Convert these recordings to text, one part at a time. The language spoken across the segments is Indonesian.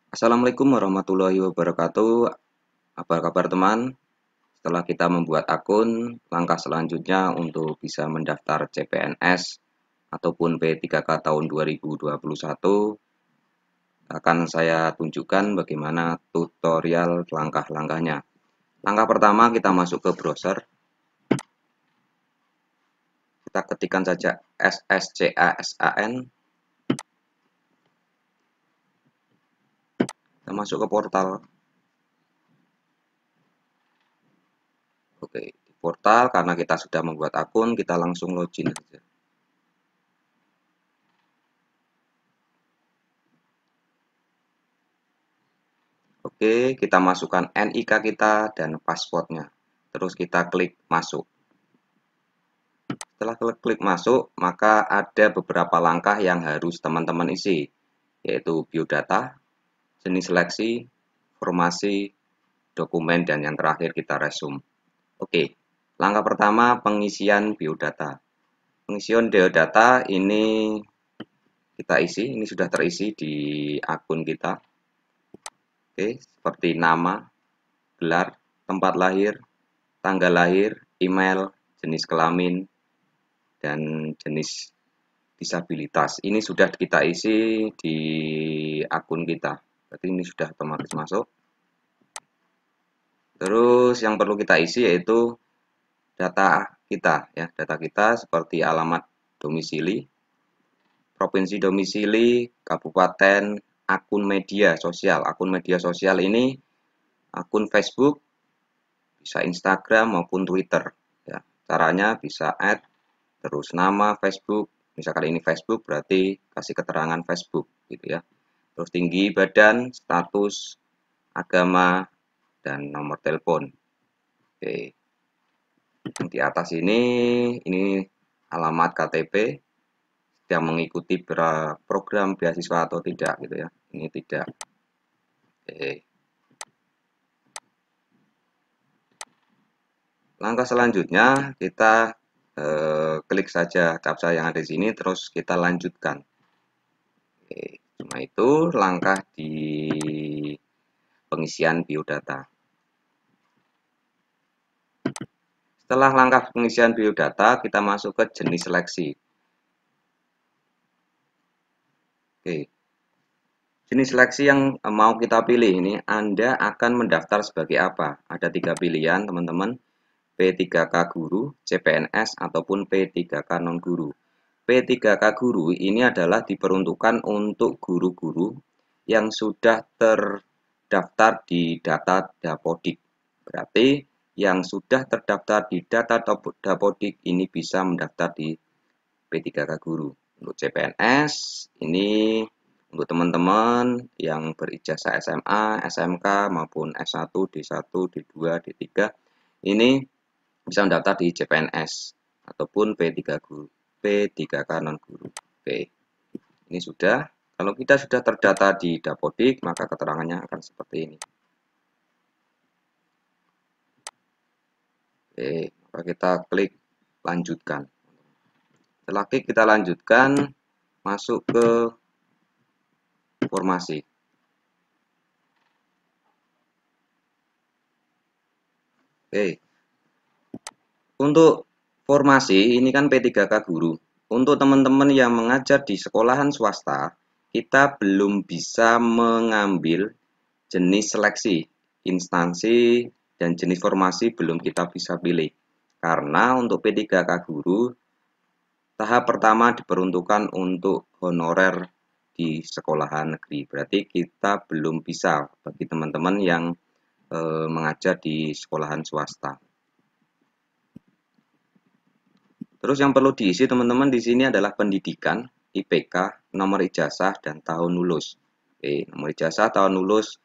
Assalamualaikum warahmatullahi wabarakatuh. Apa kabar teman? Setelah kita membuat akun, langkah selanjutnya untuk bisa mendaftar CPNS ataupun P3K tahun 2021 akan saya tunjukkan bagaimana tutorial langkah-langkahnya. Langkah pertama kita masuk ke browser. Kita ketikkan saja SSCASAN. Kita masuk ke portal. Oke, di portal karena kita sudah membuat akun, kita langsung login saja. Oke, kita masukkan NIK kita dan passwordnya. Terus kita klik masuk. Setelah klik masuk, maka ada beberapa langkah yang harus teman-teman isi, yaitu biodata, jenis seleksi, formasi, dokumen, dan yang terakhir kita resume. Oke, langkah pertama pengisian biodata. Pengisian biodata ini kita isi, ini sudah terisi di akun kita. Oke, seperti nama, gelar, tempat lahir, tanggal lahir, email, jenis kelamin, dan jenis disabilitas. Ini sudah kita isi di akun kita. Berarti ini sudah otomatis masuk. Terus yang perlu kita isi yaitu data kita ya, data kita seperti alamat domisili, provinsi domisili, kabupaten, akun media sosial. Akun media sosial ini akun Facebook, bisa Instagram maupun Twitter ya. Caranya bisa add terus nama Facebook, misalkan ini Facebook berarti kasih keterangan Facebook gitu ya. Terus tinggi badan, status, agama, dan nomor telepon. Oke. Yang di atas ini alamat KTP, yang mengikuti program beasiswa atau tidak gitu ya. Ini tidak. Oke. Langkah selanjutnya kita klik saja captcha yang ada di sini, terus kita lanjutkan. Oke, cuma itu langkah di pengisian biodata. Setelah langkah pengisian biodata, kita masuk ke jenis seleksi. Oke, jenis seleksi yang mau kita pilih ini, Anda akan mendaftar sebagai apa? Ada 3 pilihan, teman-teman. P3K guru, CPNS, ataupun P3K non-guru. P3K guru ini adalah diperuntukkan untuk guru-guru yang sudah terdaftar di data Dapodik. Berarti yang sudah terdaftar di data Dapodik ini bisa mendaftar di P3K guru. Untuk CPNS ini untuk teman-teman yang berijazah SMA, SMK maupun S1, D1, D2, D3 ini bisa mendaftar di CPNS ataupun P3K non guru. Oke, ini sudah. Kalau kita sudah terdata di Dapodik, maka keterangannya akan seperti ini. Oke, maka kita klik lanjutkan. Setelah klik kita lanjutkan, masuk ke formasi. Oke, untuk formasi ini kan P3K guru. Untuk teman-teman yang mengajar di sekolahan swasta, kita belum bisa mengambil jenis seleksi, instansi, dan jenis formasi belum kita bisa pilih. Karena untuk P3K guru, tahap pertama diperuntukkan untuk honorer di sekolahan negeri. Berarti kita belum bisa bagi teman-teman yang mengajar di sekolahan swasta. Terus yang perlu diisi teman-teman di sini adalah pendidikan, IPK, nomor ijazah, dan tahun lulus. Oke, nomor ijazah, tahun lulus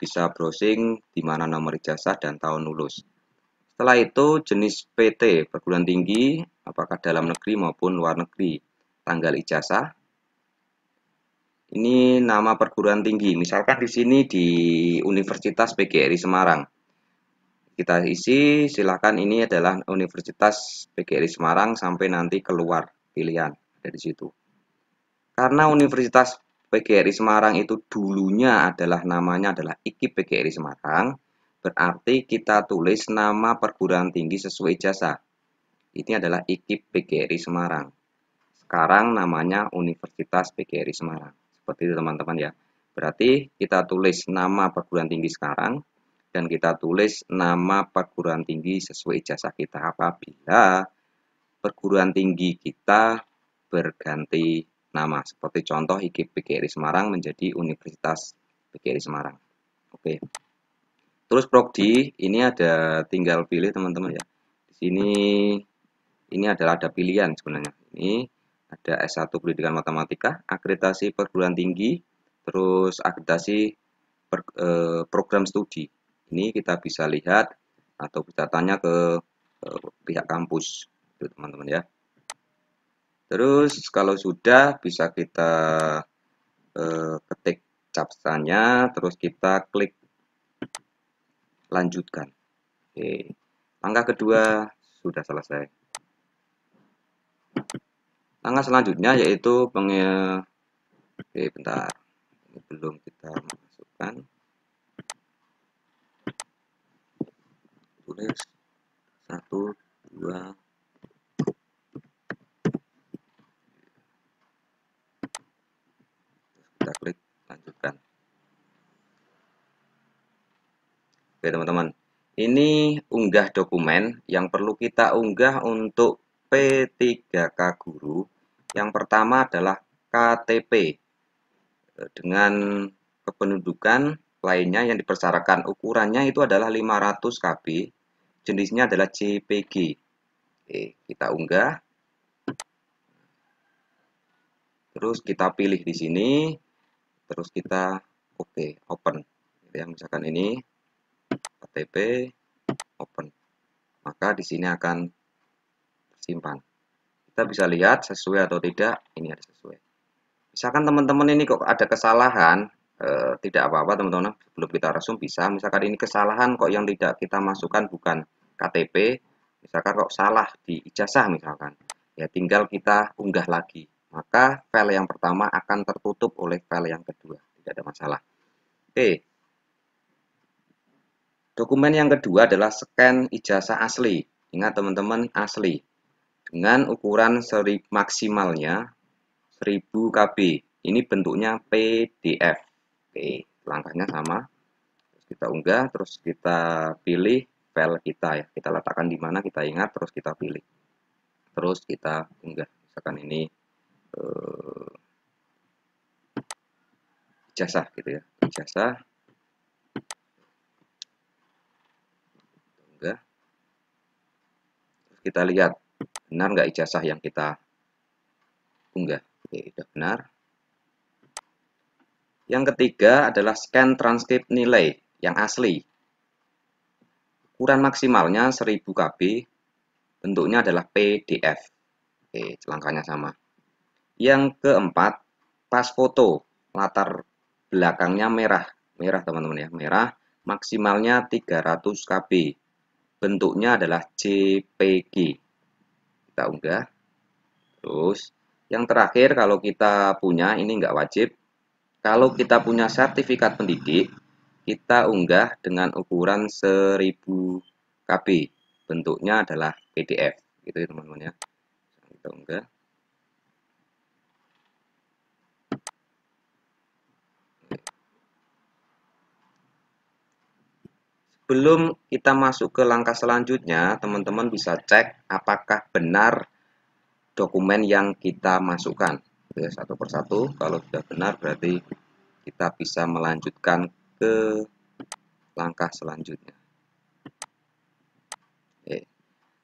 bisa browsing di mana nomor ijazah dan tahun lulus. Setelah itu jenis PT, perguruan tinggi, apakah dalam negeri maupun luar negeri. Tanggal ijazah. Ini nama perguruan tinggi. Misalkan di sini di Universitas PGRI Semarang. Kita isi, silakan ini adalah Universitas PGRI Semarang sampai nanti keluar pilihan dari situ. Karena Universitas PGRI Semarang itu dulunya namanya adalah IKIP PGRI Semarang, berarti kita tulis nama perguruan tinggi sesuai ijazah. Ini adalah IKIP PGRI Semarang. Sekarang namanya Universitas PGRI Semarang. Seperti itu teman-teman ya. Berarti kita tulis nama perguruan tinggi sekarang dan kita tulis nama perguruan tinggi sesuai ijazah kita apabila perguruan tinggi kita berganti nama. Seperti contoh IKIP PGRI Semarang menjadi Universitas PGRI Semarang. Oke. Terus prodi ini ada tinggal pilih teman-teman ya. Di sini ini adalah ada pilihan sebenarnya. Ini ada S1 Pendidikan Matematika, akreditasi perguruan tinggi, terus akreditasi program studi. Ini kita bisa lihat atau bisa tanya ke pihak kampus, teman-teman ya. Terus kalau sudah bisa kita ketik captchanya, terus kita klik lanjutkan. Oke. Langkah kedua sudah selesai. Langkah selanjutnya yaitu oke, bentar. Ini belum kita masukkan. Tulis 1, 2. Kita klik lanjutkan. Oke teman-teman, ini unggah dokumen yang perlu kita unggah untuk P3K Guru. Yang pertama adalah KTP dengan kependudukan lainnya yang dipersyaratkan. Ukurannya itu adalah 500 KB, jenisnya adalah JPG. Oke, kita unggah. Terus kita pilih di sini, terus kita open. Ya, misalkan ini KTP open. Maka di sini akan tersimpan. Kita bisa lihat sesuai atau tidak. Ini ada sesuai. Misalkan teman-teman ini kok ada kesalahan, tidak apa-apa teman-teman. Sebelum kita resum bisa. Misalkan ini kesalahan kok yang tidak kita masukkan bukan KTP. Misalkan kok salah di ijazah misalkan. Ya tinggal kita unggah lagi. Maka file yang pertama akan tertutup oleh file yang kedua. Tidak ada masalah. Oke. Dokumen yang kedua adalah scan ijazah asli. Ingat teman-teman, asli. Dengan ukuran maksimalnya 1000 KB. Ini bentuknya PDF. Oke, langkahnya sama. Terus kita unggah, terus kita pilih file kita ya. Kita letakkan di mana kita ingat, terus kita pilih. Terus kita unggah. Misalkan ini ijazah gitu ya. Ijazah. Unggah. Terus kita lihat benar nggak ijazah yang kita unggah. Oke, sudah benar. Yang ketiga adalah scan transkrip nilai yang asli. Ukuran maksimalnya 1000 KB, bentuknya adalah PDF. Oke, langkahnya sama. Yang keempat, pas foto, latar belakangnya merah. Merah teman-teman ya, merah. Maksimalnya 300 KB. Bentuknya adalah JPG. Kita unggah. Terus, yang terakhir kalau kita punya, ini nggak wajib. Kalau kita punya sertifikat pendidik, kita unggah dengan ukuran 1000 KB. Bentuknya adalah PDF. Gitu ya teman-teman ya. Kita unggah. Sebelum kita masuk ke langkah selanjutnya, teman-teman bisa cek apakah benar dokumen yang kita masukkan. Oke, satu persatu, kalau sudah benar berarti kita bisa melanjutkan ke langkah selanjutnya. Oke.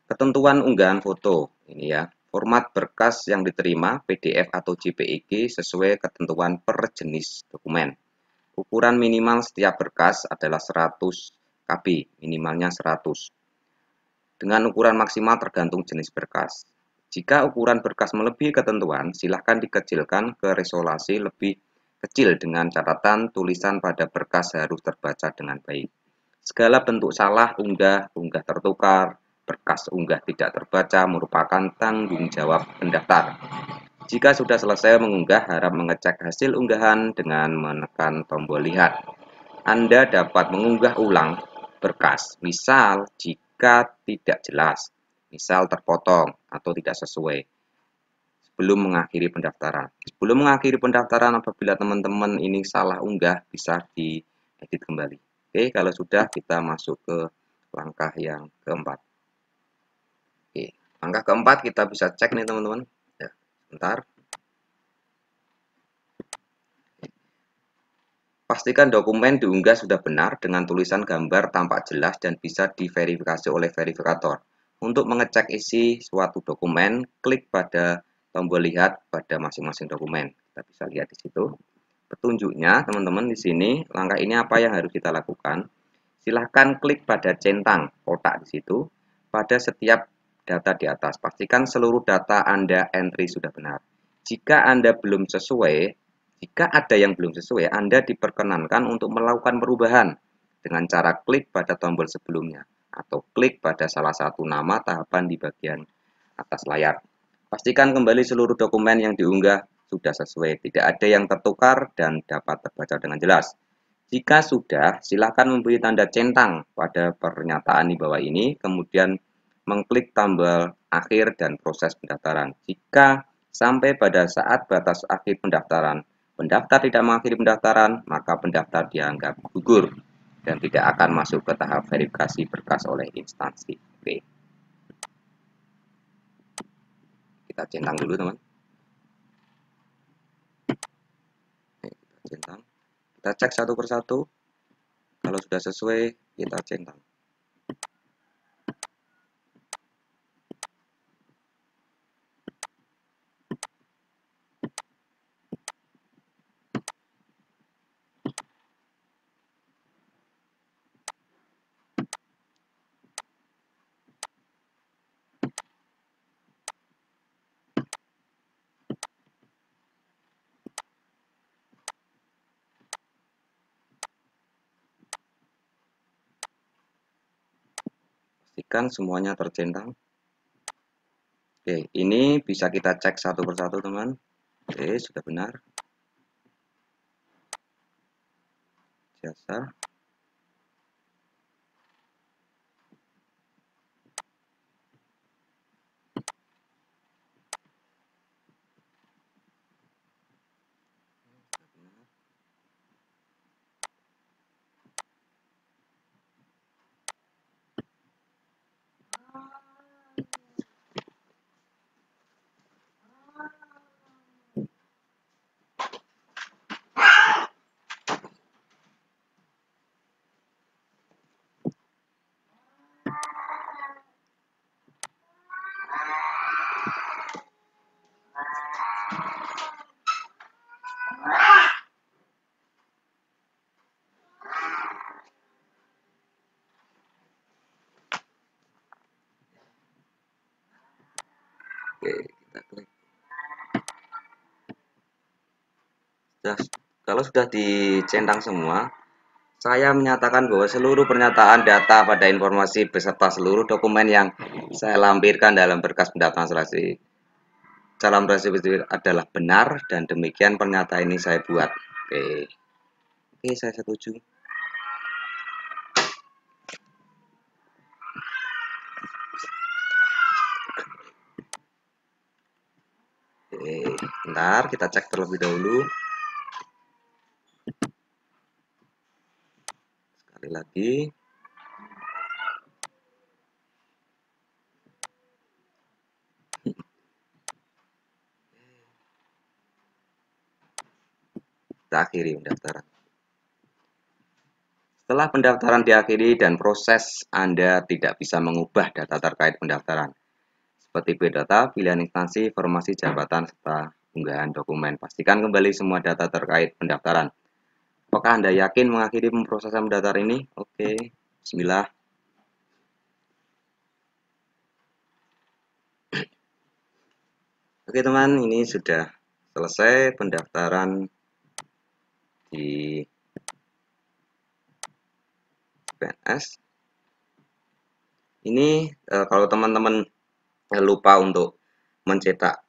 Ketentuan unggahan foto, ini ya. Format berkas yang diterima, PDF atau JPEG sesuai ketentuan per jenis dokumen. Ukuran minimal setiap berkas adalah 100 KB, minimalnya 100. Dengan ukuran maksimal tergantung jenis berkas. Jika ukuran berkas melebihi ketentuan, silahkan dikecilkan ke resolusi lebih kecil dengan catatan tulisan pada berkas harus terbaca dengan baik. Segala bentuk salah unggah tertukar, berkas unggah tidak terbaca merupakan tanggung jawab pendaftar. Jika sudah selesai mengunggah, harap mengecek hasil unggahan dengan menekan tombol lihat. Anda dapat mengunggah ulang berkas, misal jika tidak jelas, misal terpotong atau tidak sesuai, sebelum mengakhiri pendaftaran. Sebelum mengakhiri pendaftaran, apabila teman-teman ini salah unggah, bisa diedit kembali. Oke, kalau sudah, kita masuk ke langkah yang keempat. Oke, langkah keempat kita bisa cek nih teman-teman. Ya, bentar. Pastikan dokumen diunggah sudah benar dengan tulisan gambar tampak jelas dan bisa diverifikasi oleh verifikator. Untuk mengecek isi suatu dokumen, klik pada tombol lihat pada masing-masing dokumen. Kita bisa lihat di situ. Petunjuknya, teman-teman, di sini langkah ini apa yang harus kita lakukan? Silahkan klik pada centang kotak di situ pada setiap data di atas. Pastikan seluruh data Anda entry sudah benar. Jika Anda belum sesuai, jika ada yang belum sesuai, Anda diperkenankan untuk melakukan perubahan dengan cara klik pada tombol sebelumnya atau klik pada salah satu nama tahapan di bagian atas layar. Pastikan kembali seluruh dokumen yang diunggah sudah sesuai, tidak ada yang tertukar dan dapat terbaca dengan jelas. Jika sudah, silakan memberi tanda centang pada pernyataan di bawah ini, kemudian mengklik tombol akhir dan proses pendaftaran. Jika sampai pada saat batas akhir pendaftaran, pendaftar tidak mengakhiri pendaftaran, maka pendaftar dianggap gugur dan tidak akan masuk ke tahap verifikasi berkas oleh instansi. Oke, kita centang dulu teman. Kita centang. Kita cek satu persatu. Kalau sudah sesuai, kita centang. Pastikan semuanya tercentang. Oke, ini bisa kita cek satu persatu teman. Oke, sudah benar. Jasa. Oke, kita klik. Kalau sudah dicentang semua, saya menyatakan bahwa seluruh pernyataan data pada informasi beserta seluruh dokumen yang saya lampirkan dalam berkas pendaftaran seleksi calon presiden adalah benar dan demikian pernyataan ini saya buat. Oke, oke, saya setuju. Oke, bentar kita cek terlebih dahulu. Sekali lagi. Kita akhiri pendaftaran. Setelah pendaftaran diakhiri dan proses, Anda tidak bisa mengubah data terkait pendaftaran, seperti biodata, pilihan instansi, informasi jabatan, serta unggahan dokumen. Pastikan kembali semua data terkait pendaftaran. Apakah Anda yakin mengakhiri pemrosesan pendaftaran ini? Oke, bismillah. Oke teman, ini sudah selesai pendaftaran di PNS. Ini kalau teman-teman lupa untuk mencetak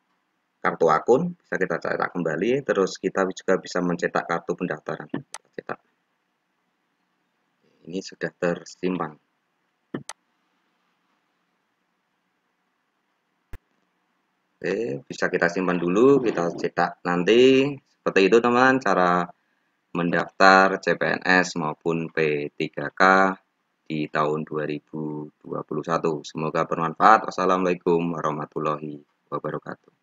kartu akun, bisa kita cetak kembali, terus kita juga bisa mencetak kartu pendaftaran. Cetak. Ini sudah tersimpan. Oke, bisa kita simpan dulu, kita cetak nanti. Seperti itu teman, cara mendaftar CPNS maupun P3K di tahun 2021. Semoga bermanfaat. Wassalamualaikum warahmatullahi wabarakatuh.